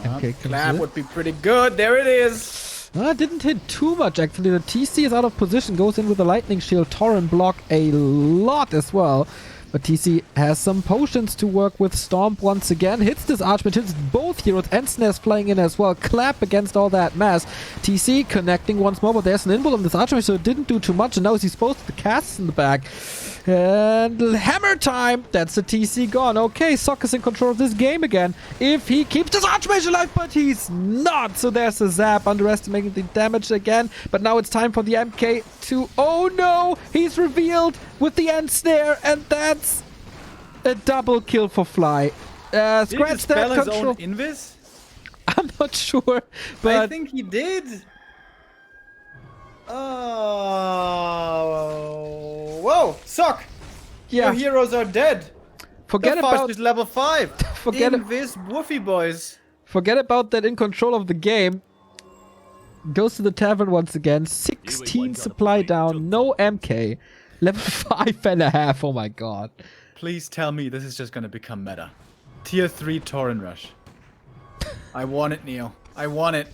MK Clap would be pretty good. There it is. Didn't hit too much actually. The TC is out of position. Goes in with the lightning shield. Torrent block a lot as well. But TC has some potions to work with. Stomp once again. Hits this Archmage. Hits both heroes. And Snares flying in as well. Clap against all that mass. TC connecting once more. But there's an invul on this Archmage, so it didn't do too much. And now he's exposed to the casts in the back. And hammer time! That's the TC gone. Okay, Sok is in control of this game again. If he keeps this Archmage alive, but he's not. So there's a zap, underestimating the damage again. But now it's time for the MK to... Oh no! He's revealed with the end snare, and that's a double kill for Fly. Scratch that control. His own invis? I'm not sure, but... I think he did. Oh, whoa, Sok! Yeah. Your heroes are dead. Forget about is level 5. Forget Invis woofy boys. Forget about that in control of the game. Goes to the tavern once again. 16 supply down, no MK. Level 5.5, oh my god. Please tell me this is just gonna become meta. Tier 3 Torrent Rush. I want it, Neo. I want it.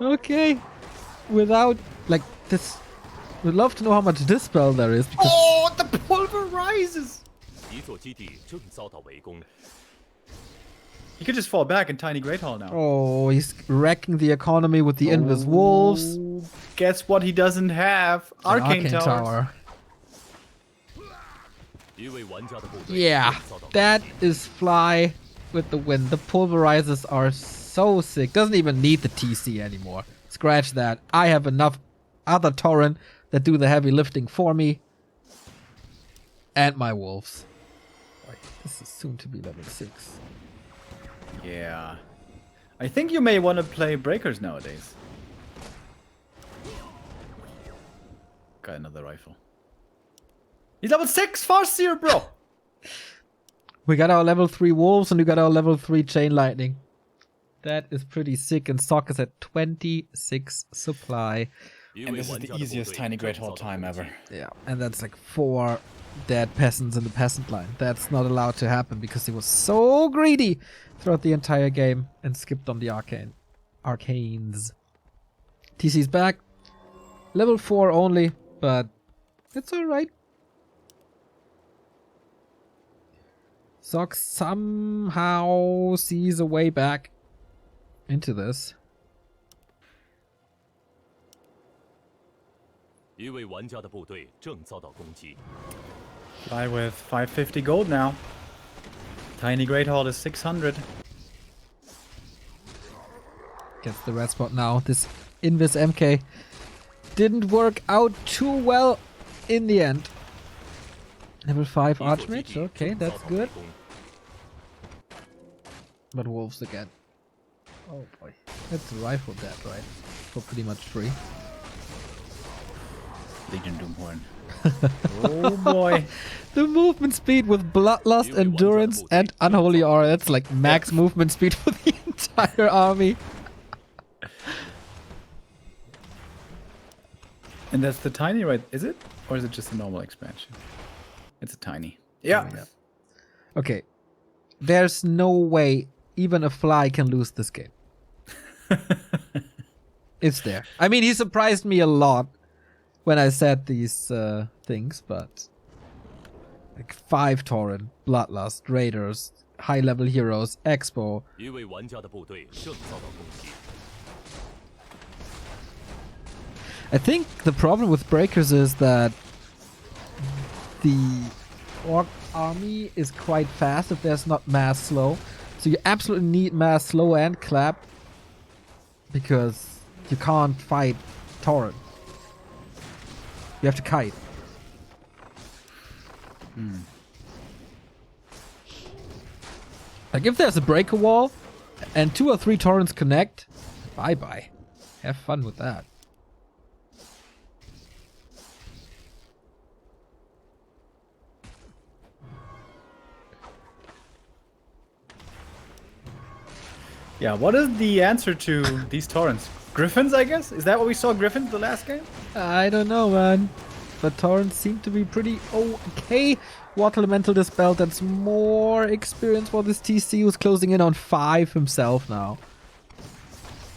Okay. Without, like, this... We'd love to know how much dispel there is, because... Oh, the pulverizes! He could just fall back in Tiny Great Hall now. Oh, he's wrecking the economy with the Invis Wolves. Guess what he doesn't have? Arcane Tower. Yeah, that is Fly with the win. The pulverizers are so sick. Doesn't even need the TC anymore. Scratch that. I have enough other Torrent that do the heavy lifting for me. And my wolves. Right, this is soon to be level 6. Yeah. I think you may want to play breakers nowadays. Got another rifle. He's level 6 Farseer, bro! We got our level 3 wolves and we got our level 3 chain lightning. That is pretty sick, and Sok is at 26 supply. And this is the easiest Tiny Great Hall time ever. Yeah, and that's like 4 dead peasants in the peasant line. That's not allowed to happen because he was so greedy throughout the entire game and skipped on the arcanes. TC's back. Level 4 only, but it's alright. Sok somehow sees a way back into this. Fly with 550 gold now. Tiny Great Hall is 600. Gets the red spot now. This Invis MK didn't work out too well in the end. Level 5 Archmage. Okay, that's good. But wolves again. Oh boy. That's a rifle dead, right? For pretty much free. Legion Doomhorn. Oh boy. The movement speed with Bloodlust, Endurance, and Unholy Aura. That's like max movement speed for the entire army. And that's the tiny, right? Is it? Or is it just a normal expansion? It's a tiny. Yeah. Oh, yeah. Okay. There's no way even a fly can lose this game. It's there. I mean, he surprised me a lot when I said these things, but like 5 Tauren, Bloodlust, Raiders, high-level heroes, Expo. I think the problem with Breakers is that the Orc army is quite fast if there's not mass slow. So you absolutely need mass slow and clap because you can't fight Tauren. You have to kite. Like if there's a breaker wall and 2 or 3 Taurens connect, bye-bye. Have fun with that. Yeah, what is the answer to these Taurens? Griffins, I guess? Is that what we saw Griffins the last game? I don't know, man. But Taurens seem to be pretty okay. Water Elemental Dispel, that's more experience for this TC, who's closing in on 5 himself now.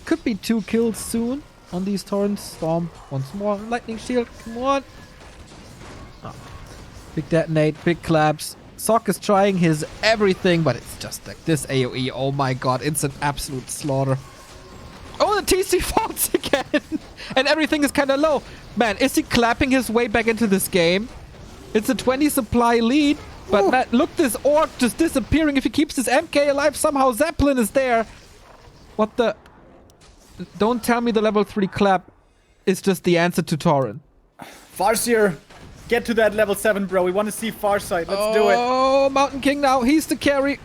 Could be 2 kills soon on these Taurens. Storm once more. Lightning Shield, come on. Oh. Big Detonate, big claps. Sock is trying his everything, but it's just like this AoE. Oh my god, it's an absolute slaughter. Oh, the TC falls again. And everything is kind of low. Man, is he clapping his way back into this game? It's a 20 supply lead. But man, look, this Orc just disappearing. If he keeps this MK alive, somehow Zeppelin is there. What the... Don't tell me the level 3 clap is just the answer to Tauren. Farseer, get to that level 7, bro. We want to see Farsight. Let's do it. Oh, Mountain King now. He's the carry.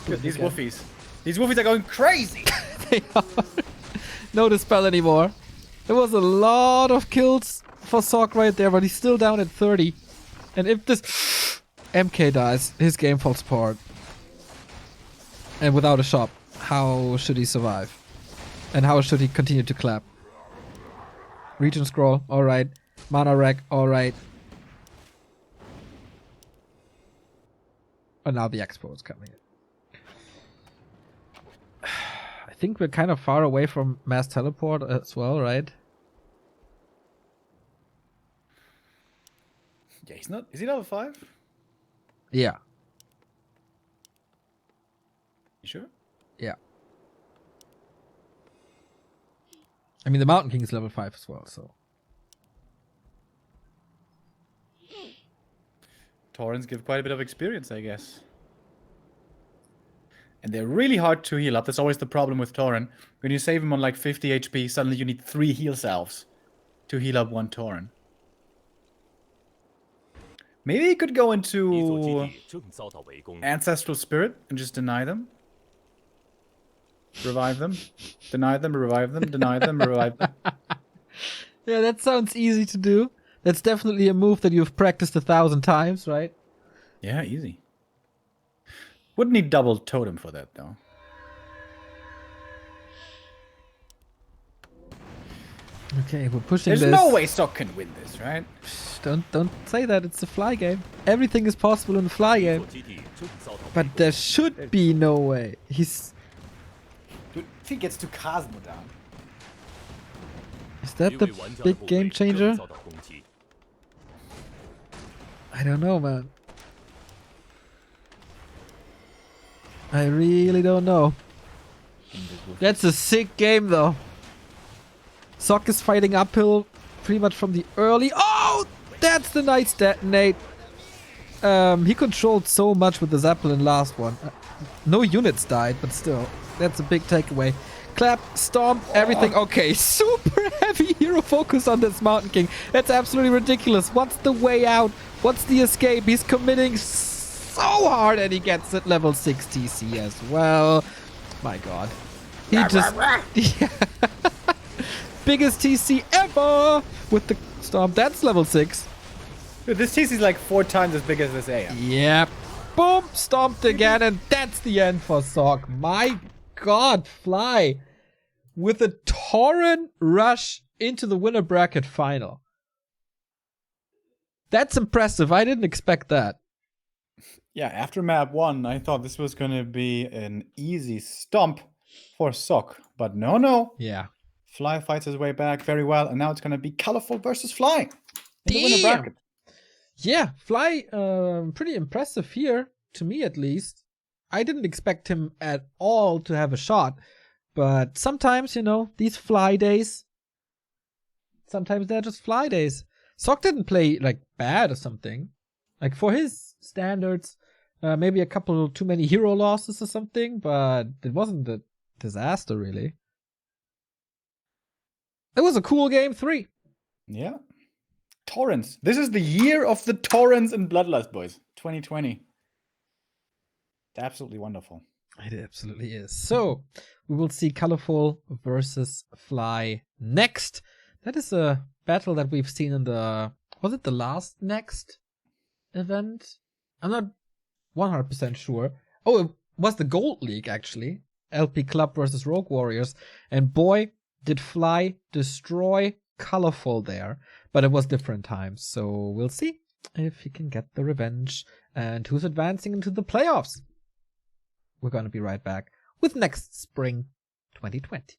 These Woofies. These Woofies are going crazy. They are. No dispel anymore. There was a lot of kills for Sock right there, but he's still down at 30. And if this MK dies, his game falls apart. And without a shop, how should he survive? And how should he continue to clap? Region Scroll, alright. Mana Rack, alright. And now the Expo is coming in. I think we're kind of far away from mass teleport as well, right? Yeah, he's not. Is he level 5? Yeah. You sure? Yeah. I mean, the Mountain King is level 5 as well, so. Taurens give quite a bit of experience, I guess. And they're really hard to heal up. That's always the problem with Tauren. When you save him on like 50 HP, suddenly you need 3 heal salves to heal up 1 Tauren. Maybe he could go into Ancestral Spirit and just deny them. Revive them. Deny them, revive them, deny them, revive them. Yeah, that sounds easy to do. That's definitely a move that you've practiced 1,000 times, right? Yeah, easy. Wouldn't need double totem for that, though. Okay, we're pushing There's this. no way Stock can win this, right? Don't say that. It's a fly game. Everything is possible in a fly game. But there should be no way. He's... Dude, if he gets to Cosmo down. Is that the big game changer? I don't know, man. I really don't know. That's a sick game, though. Sock is fighting uphill pretty much from the early... Oh! That's the nice detonate. He controlled so much with the Zeppelin last one. No units died, but still. That's a big takeaway. Clap, stomp, everything. Okay, super heavy hero focus on this Mountain King. That's absolutely ridiculous. What's the way out? What's the escape? He's committing so hard and he gets at level 6 TC as well. My god. He just... Yeah. Biggest TC ever! With the Stomp. That's level 6. Dude, this TC is like 4 times as big as this AM. Yep. Boom. Stomped again. And that's the end for Sock. My god, Fly. With a torrent rush into the winner bracket final. That's impressive. I didn't expect that. Yeah, after map 1, I thought this was going to be an easy stomp for Sock. But no. Yeah. Fly fights his way back very well. And now it's going to be Colorful versus Fly in the winner bracket. Yeah, Fly, pretty impressive here, to me at least. I didn't expect him at all to have a shot. But sometimes, you know, these Fly days, sometimes they're just Fly days. Sock didn't play, like, bad or something. Like, for his standards, maybe a couple too many hero losses or something, but it wasn't a disaster, really. It was a cool game 3. Yeah. Torrents. This is the year of the torrents in Bloodlust, boys. 2020. Absolutely wonderful. It absolutely is. So, we will see Colorful versus Fly next. That is a battle that we've seen in the... Was it the last next event? I'm not 100% sure. Oh, it was the Gold League, actually. LP Club versus Rogue Warriors. And boy, did Fly destroy Colorful there. But it was different times. So, we'll see if he can get the revenge. And who's advancing into the playoffs. We're going to be right back with next spring 2020.